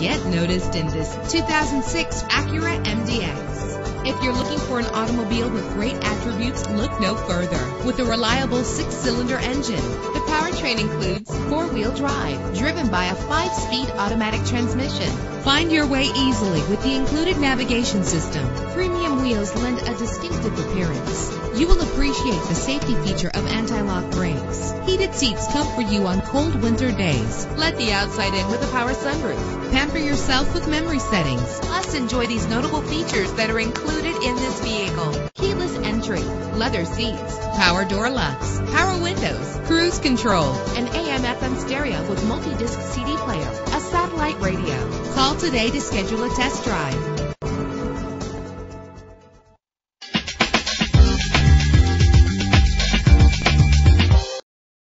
Get noticed in this 2006 Acura MDX. If you're looking for an automobile with great attributes, look no further. With a reliable 6-cylinder engine, the powertrain includes 4-wheel drive, driven by a 5-speed automatic transmission. Find your way easily with the included navigation system. Premium wheels lend a distinctive appearance. You will appreciate the safety feature of anti-lock brakes. Heated seats comfort you on cold winter days. Let the outside in with a power sunroof. Pamper yourself with memory settings. Plus, enjoy these notable features that are included in this vehicle: keyless entry, leather seats, power door locks, power windows, cruise control, an AM/FM stereo with multi-disc CD player, a satellite radio. Call today to schedule a test drive.